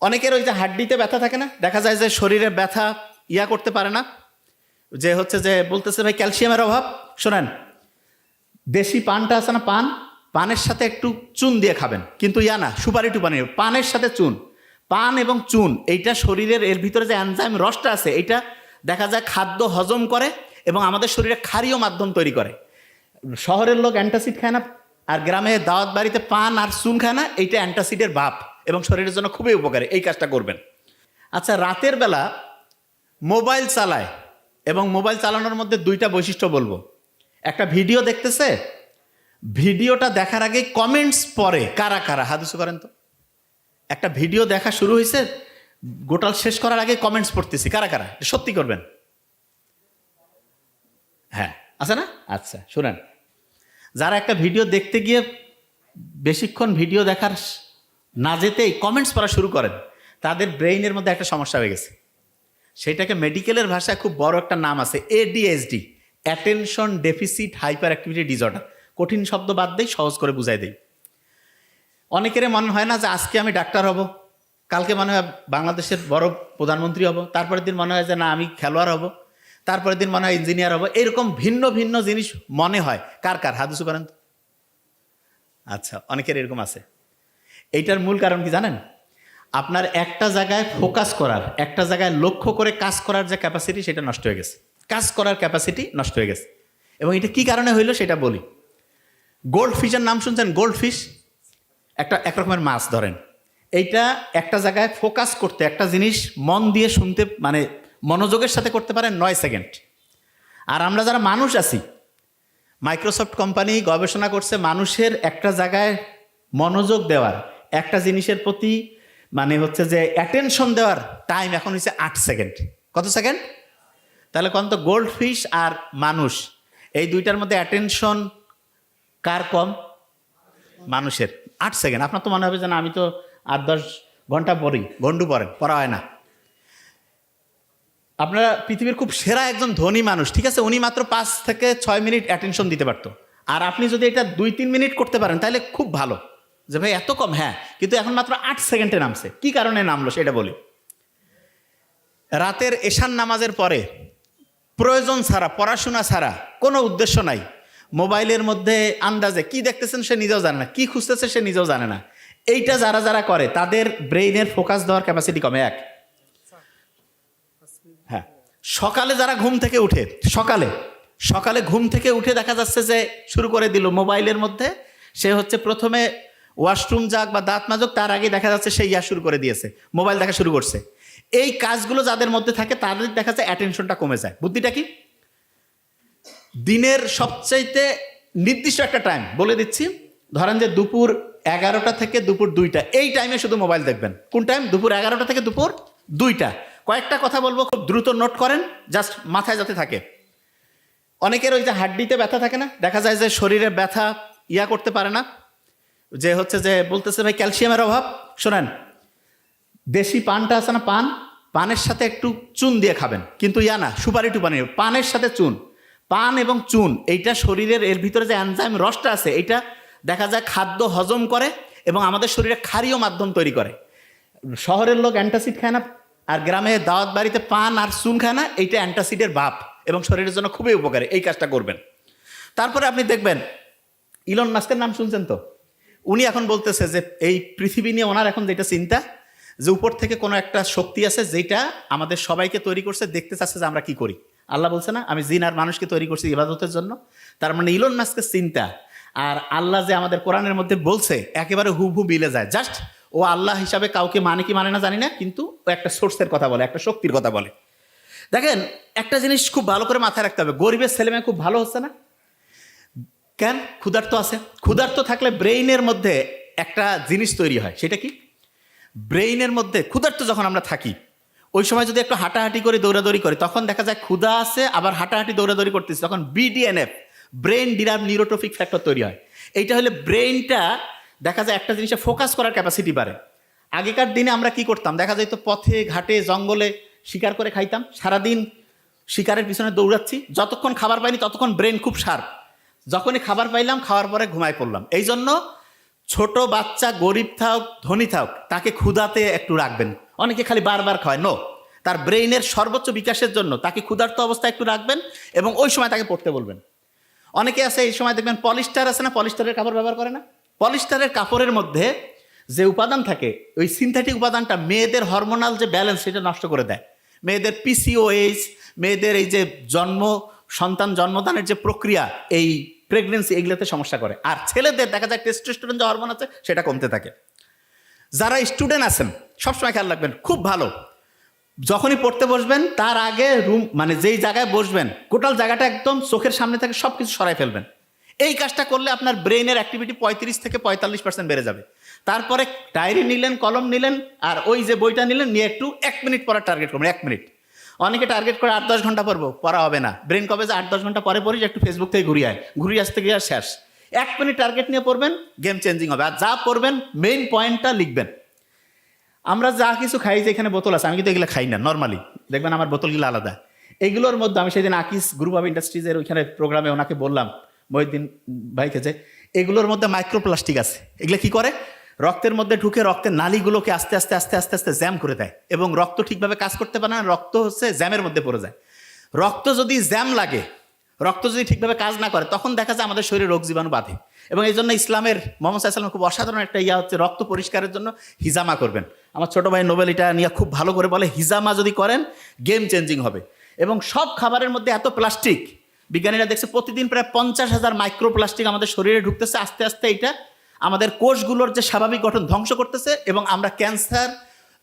অনেকের ওই যে হাড্ডিতে ব্যথা থাকে না, দেখা যায় যে শরীরে ব্যথা করতে পারে না, যে হচ্ছে যে বলতেছে ভাই ক্যালসিয়ামের অভাব। শোনেন, দেশি পানটা আছে না, পানের সাথে একটু চুন দিয়ে খাবেন, কিন্তু না সুপারি টুপানি, পানের সাথে চুন। পান এবং চুন এইটা শরীরের এর ভিতরে যে এনজাইম রসটা আছে এইটা দেখা যায় খাদ্য হজম করে এবং আমাদের শরীরে ক্ষারীয় মাধ্যম তৈরি করে। শহরের লোক অ্যান্টাসিড খায় না, আর গ্রামে দাওয়াত বাড়িতে পান আর চুন খায় না, এইটা অ্যান্টাসিডের ভাব এবং শরীরের জন্য খুবই উপকারী। এই কাজটা করবেন। আচ্ছা, রাতের বেলা মোবাইল চালায় এবং মোবাইল চালানোর মধ্যে দুইটা বৈশিষ্ট্য বলবো। একটা ভিডিও দেখতেছে, ভিডিওটা দেখার আগে কমেন্টস পড়ে। কারা কারা হাত উঁচু করেন তো। একটা ভিডিও দেখা শুরু হয়েছে, গোটাল শেষ করার আগে কমেন্টস পড়তেছি। কারা কারা সত্যি করবেন? হ্যাঁ, আছে না? আচ্ছা শুনেন, যারা একটা ভিডিও দেখতে গিয়ে বেশিক্ষণ ভিডিও দেখার না যেতেই কমেন্টস পড়া শুরু করেন, তাদের ব্রেইনের মধ্যে একটা সমস্যা হয়ে গেছে। সেটাকে মেডিকেলের ভাষায় খুব বড় একটা নাম আছে, ADHD, attention deficit hyper activity disorder. কঠিন শব্দ বাদ দেই, সহজ করে বুঝাই দেই। অনেকের মনে হয় না যে আজকে আমি ডাক্তার হব, কালকে মনে হয় বাংলাদেশের বড় প্রধানমন্ত্রী হব, তারপরের দিন মনে হয় যে না আমি খেলোয়াড় হব, তারপরের দিন মনে হয় ইঞ্জিনিয়ার হব। এরকম ভিন্ন ভিন্ন জিনিস মনে হয়। কার কার হাত উঁচু করেন তো। আচ্ছা, অনেকের এরকম আছে। এইটার মূল কারণ কি জানেন? আপনার একটা জায়গায় ফোকাস করার, একটা জায়গায় লক্ষ্য করে কাজ করার যে ক্যাপাসিটি, সেটা নষ্ট হয়ে গেছে। কাজ করার ক্যাপাসিটি নষ্ট হয়ে গেছে। এবং এটা কি কারণে হইলো সেটা বলি। গোল্ড ফিশের নাম শুনছেন? গোল্ড ফিশ এক রকমের মাছ ধরেন। এইটা একটা জায়গায় ফোকাস করতে, একটা জিনিস মন দিয়ে শুনতে, মানে মনোযোগের সাথে করতে পারে 9 সেকেন্ড। আর আমরা যারা মানুষ আছি, মাইক্রোসফট কোম্পানি গবেষণা করছে মানুষের একটা জায়গায় মনোযোগ দেওয়ার, একটা জিনিসের প্রতি মানে হচ্ছে যে অ্যাটেনশন দেওয়ার টাইম এখন হচ্ছে 8 সেকেন্ড। কত সেকেন্ড? তাহলে কোন তো গোল্ড ফিশ আর মানুষ, এই দুইটার মধ্যে অ্যাটেনশন কার কম? মানুষের। 8 সেকেন্ড। আপনার তো মনে হবে যে না আমি তো 8-10 ঘন্টা পড়ি, ঘন্টু পড়া হয় না। আপনারা পৃথিবীর খুব সেরা একজন ধনী মানুষ, ঠিক আছে, উনি মাত্র 5 থেকে 6 মিনিট অ্যাটেনশন দিতে পারতো। আর আপনি যদি এটা 2-3 মিনিট করতে পারেন তাহলে খুব ভালো। যে ভাই এত কম, হ্যাঁ, কিন্তু এখন মাত্র 8 সেকেন্ডে নামছে। কি কারণে নামলো সেটা বলি। রাতের এশার নামাজের পরে প্রয়োজন ছাড়া, পড়াশোনা ছাড়া, কোনো উদ্দেশ্য নাই, মোবাইলের মধ্যে আন্দাজে কি দেখতেছেন সে নিজেও জানে না, কি খুঁজতেছে সে নিজেও জানে না। এইটা যারা যারা করে তাদের ব্রেইনের ফোকাস দেওয়ার ক্যাপাসিটি কমে। হ্যাঁ, সকালে যারা ঘুম থেকে উঠে, সকালে ঘুম থেকে উঠে দেখা যাচ্ছে যে শুরু করে দিল মোবাইলের মধ্যে, সে হচ্ছে প্রথমে ওয়াশরুম যাক বা দাঁত মাজক, তার আগে দেখা যাচ্ছে সে শুরু করে দিয়েছে, মোবাইল দেখা শুরু করছে। এই কাজগুলো যাদের মধ্যে থাকে তাদের দেখা যায় অ্যাটেনশনটা কমে যায়। বুদ্ধিটা কি? দিনের সবচাইতে নির্দিষ্ট একটা টাইম বলে দিচ্ছি, ধরেন যে দুপুর 11টা থেকে দুপুর 2টা, এই টাইমে শুধু মোবাইল দেখবেন। কোন টাইম? দুপুর 11টা থেকে দুপুর 2টা। কয়েকটা কথা বলবো, খুব দ্রুত নোট করেন, জাস্ট মাথায় যাতে থাকে। অনেকের ওই যে হাড্ডিতে ব্যথা থাকে না, দেখা যায় যে শরীরে ব্যথা করতে পারে না, যে হচ্ছে যে বলতেছে ভাই ক্যালসিয়ামের অভাব। শোনেন, দেশি পানটা আছে না, পানের সাথে একটু চুন দিয়ে খাবেন, কিন্তু না সুপারি টুপানি, পানের সাথে চুন। পান এবং চুন এইটা শরীরের এর ভিতরে যে এনজাইম রসটা আছে এইটা দেখা যায় খাদ্য হজম করে এবং আমাদের শরীরে ক্ষারীয় মাধ্যম তৈরি করে। শহরের লোক অ্যান্টাসিড খায় না, আর গ্রামে দাওয়াত বাড়িতে পান আর চুন খায় না, এইটা অ্যান্টাসিডের ভাব এবং শরীরের জন্য খুবই উপকারী। এই কাজটা করবেন। তারপরে আপনি দেখবেন ইলন মাস্কের নাম শুনছেন তো, উনি এখন বলতেছে যে এই পৃথিবী নিয়ে ওনার এখন যেটা চিন্তা, যে উপর থেকে কোনো একটা শক্তি আছে যেটা আমাদের সবাইকে তৈরি করছে, দেখতে চাচ্ছে যে আমরা কি করি। আল্লাহ বলছে না আমি জিন আর মানুষকে তৈরি করছি ইবাদতের জন্য। তার মানে ইলন মাস্কের চিন্তা আর আল্লাহ যে আমাদের কোরআনের মধ্যে বলছে একেবারে হুবহু মিলে যায়। জাস্ট ও আল্লাহ হিসাবে কাউকে মানে কি মানে না জানি না, কিন্তু ও একটা সোর্সের কথা বলে, একটা শক্তির কথা বলে। দেখেন, একটা জিনিস খুব ভালো করে মাথায় রাখতে হবে, গরিবের ছেলেমেয়ে খুব ভালো হচ্ছে না কেন? ক্ষুধার্ত আছে। ক্ষুধার্ত থাকলে ব্রেইনের মধ্যে একটা জিনিস তৈরি হয়, সেটা কি? ব্রেইনের মধ্যে ক্ষুধার্ত যখন আমরা থাকি, ওই সময় যদি একটু হাঁটাহাঁটি করে দৌড়াদৌড়ি করি, তখন দেখা যায় ক্ষুধা আছে আবার হাঁটাহাঁটি দৌড়াদৌড়ি করতেছি, তখন BDNF, brain derived neurotrophic factor তৈরি হয়। এইটা হলে ব্রেইনটা দেখা যায় একটা জিনিসে ফোকাস করার ক্যাপাসিটি বাড়ে। আগেকার দিনে আমরা কি করতাম, দেখা যায় তো পথে ঘাটে জঙ্গলে শিকার করে খাইতাম, সারাদিন শিকারের পিছনে দৌড়াচ্ছি, যতক্ষণ খাবার পাইনি ততক্ষণ ব্রেন খুব শার্প, যখনই খাবার পাইলাম খাওয়ার পরে ঘুমায় পড়লাম। এই জন্য ছোট বাচ্চা গরিব থাক ধনী থাক তাকে ক্ষুধাতে একটু রাখবেন। অনেকে খালি বারবার খায়, নো, তার ব্রেইনের সর্বোচ্চ বিকাশের জন্য তাকে ক্ষুধার্ত অবস্থায় একটু রাখবেন এবং ওই সময় তাকে পড়তে বলবেন। অনেকে আছে এই সময় দেখবেন পলিস্টার আছে না, পলিস্টারের কাপড় ব্যবহার করে না, পলিস্টারের কাপড়ের মধ্যে যে উপাদান থাকে ওই সিনথেটিক উপাদানটা মেয়েদের হরমোনাল যে ব্যালেন্স সেটা নষ্ট করে দেয়। মেয়েদের পিসিওএইচ, মেয়েদের এই যে সন্তান জন্মদানের যে প্রক্রিয়া, এই প্রেগনেন্সি, এগুলোতে সমস্যা করে। আর ছেলেদের দেখা যায় টেস্টোস্টেরন যে হরমোন আছে সেটা কমতে থাকে। যারা স্টুডেন্ট আছেন সবসময় খেয়াল রাখবেন, খুব ভালো, যখনই পড়তে বসবেন তার আগে রুম মানে যেই জায়গায় বসবেন টোটাল জায়গাটা একদম চোখের সামনে থেকে সব কিছু সরাই ফেলবেন। এই কাজটা করলে আপনার ব্রেইনের অ্যাক্টিভিটি 35 থেকে 45% বেড়ে যাবে। তারপরে ডায়েরি নিলেন, কলম নিলেন, আর ওই যে বইটা নিলেন, নিয়ে একটু 1 মিনিট পড়ার টার্গেট করবেন। 1 মিনিট। অনেকে টার্গেট করে 8-10 ঘন্টা পড়বো, পড়া হবে না। ব্রেন কবে যে 8-10 ঘন্টা পরে পড়ি, একটু ফেসবুক থেকে ঘুরিয়ে আসতে গিয়ে শেষ। 1 মিনিট টার্গেট নিয়ে পড়বেন, গেম চেঞ্জিং হবে। আর যা পড়বেন মেইন পয়েন্টটা লিখবেন। আমরা যা কিছু খাই, যে এখানে বোতল আছে, আমি কিন্তু এগুলো খাই না নর্মালি, দেখবেন আমার বোতলগুলো আলাদা। এগুলোর মধ্যে আমি সেদিন আকিস গ্রুপ অফ ইন্ডাস্ট্রিজের ওইখানে প্রোগ্রামে ওনাকে বললাম, মহিউদ্দিন ভাইকে, যে এগুলোর মধ্যে মাইক্রোপ্লাস্টিক আছে। এগুলো কি করে? রক্তের মধ্যে ঢুকে রক্তের নালীগুলোকে আস্তে আস্তে আস্তে আস্তে আস্তে জ্যাম করে দেয় এবং রক্ত ঠিকভাবে কাজ করতে পারে না, রক্ত হচ্ছে জ্যামের মধ্যে পড়ে যায়। রক্ত যদি জ্যাম লাগে, রক্ত যদি ঠিকভাবে কাজ না করে, তখন দেখা যায় আমাদের শরীরে রোগ জীবাণু বাঁধে। এবং এই জন্য ইসলামের মোহাম্মদ সাল্লাল্লাহু আলাইহি ওয়াসাল্লাম খুব অসাধারণ একটা হচ্ছে, রক্ত পরিষ্কারের জন্য হিজামা করবেন। আমার ছোটো ভাই নোবেল এটা নিয়ে খুব ভালো করে বলে, হিজামা যদি করেন গেম চেঞ্জিং হবে। এবং সব খাবারের মধ্যে এত প্লাস্টিক, বিজ্ঞানীরা দেখছে প্রতিদিন প্রায় 50,000 মাইক্রোপ্লাস্টিক আমাদের শরীরে ঢুকতেছে। আস্তে আস্তে এটা আমাদের কোষগুলোর যে স্বাভাবিক গঠন ধ্বংস করতেছে এবং আমরা ক্যান্সার,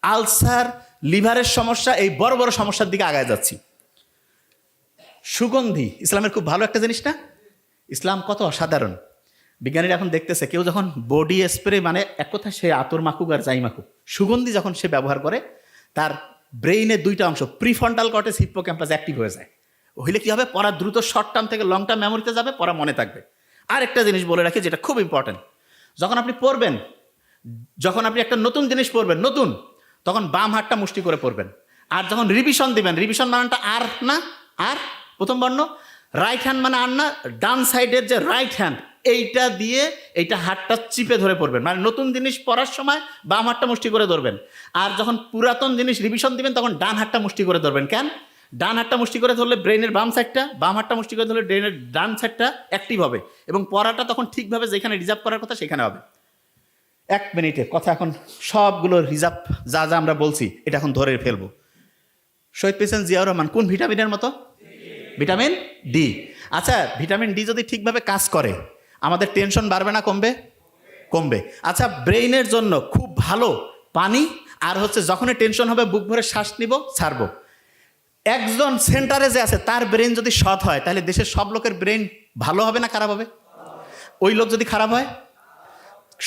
আলসার, লিভারের সমস্যা, এই বড় বড় সমস্যার দিকে আগায় যাচ্ছি। সুগন্ধি ইসলামের খুব ভালো একটা জিনিস না? ইসলাম কত অসাধারণ। বিজ্ঞানীরা এখন দেখতেছে, কেউ যখন বডি স্প্রে, মানে এক কথা সে আতর মাখুক আর যাই মাখুক, সুগন্ধি যখন সে ব্যবহার করে, তার ব্রেইনের 2টা অংশ, প্রিফ্রন্টাল কর্টেক্স, হিপ্পোক্যাম্পাস অ্যাক্টিভ হয়ে যায়। হইলে কি হবে? পড়া দ্রুত শর্ট টার্ম থেকে লং টার্ম মেমোরিতে যাবে, পড়া মনে থাকবে। আর একটা জিনিস বলে রাখি যেটা খুব ইম্পর্টেন্ট, যখন আপনি পড়বেন, যখন আপনি একটা নতুন জিনিস পড়বেন, নতুন, তখন বাম হাতটা মুষ্টি করে পড়বেন। আর যখন রিভিশন দিবেন, রিভিশন মানেটা আর না, আর প্রথম বর্ণ, রাইট হ্যান্ড মানে আর না, ডান সাইডের যে রাইট হ্যান্ড এইটা দিয়ে এইটা হাতটা চিপে ধরে পড়বেন। মানে নতুন জিনিস পড়ার সময় বাম হাতটা মুষ্টি করে ধরবেন। আর যখন পুরাতন জিনিস রিভিশন দিবেন তখন ডান হাতটা মুষ্টি করে ধরবেন। কেন? ডান হাতটা মুষ্টি করে ধরলে ব্রেনের বাম সাইডটা, বাম হাতটা মুষ্টি করে ধরলে ব্রেনের ডান সাইডটা অ্যাক্টিভ হবে এবং পড়াটা তখন ঠিকভাবে যেখানে রিজার্ভ করার কথা সেখানে হবে। 1 মিনিটে কথা এখন সবগুলো রিজার্ভ যা যা আমরা বলছি এটা এখন ধরে ফেলবো। শহীদ প্রেসিডেন্ট জিয়াউর রহমান কোন ভিটামিনের মতো? Vitamin D. আচ্ছা, ভিটামিন ডি যদি ঠিকভাবে কাজ করে আমাদের টেনশন বাড়বে না কমবে? কমবে। আচ্ছা, ব্রেইনের জন্য খুব ভালো পানি, আর হচ্ছে যখনই টেনশন হবে বুক ভরে শ্বাস নিব, ছাড়বো। একজন সেন্টারে যে আছে তার ব্রেন যদি সৎ হয়, তাহলে দেশের সব লোকের ব্রেন ভালো হবে না খারাপ হবে? ওই লোক যদি খারাপ হয়,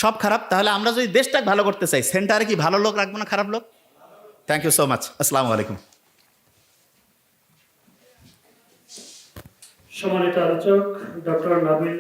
সব খারাপ। তাহলে আমরা যদি দেশটাকে ভালো করতে চাই, সেন্টারে কি ভালো লোক রাখবো না খারাপ লোক? Thank you so much. আসসালামু আলাইকুম। সম্মানিত আলোচক ডক্টর নাবিল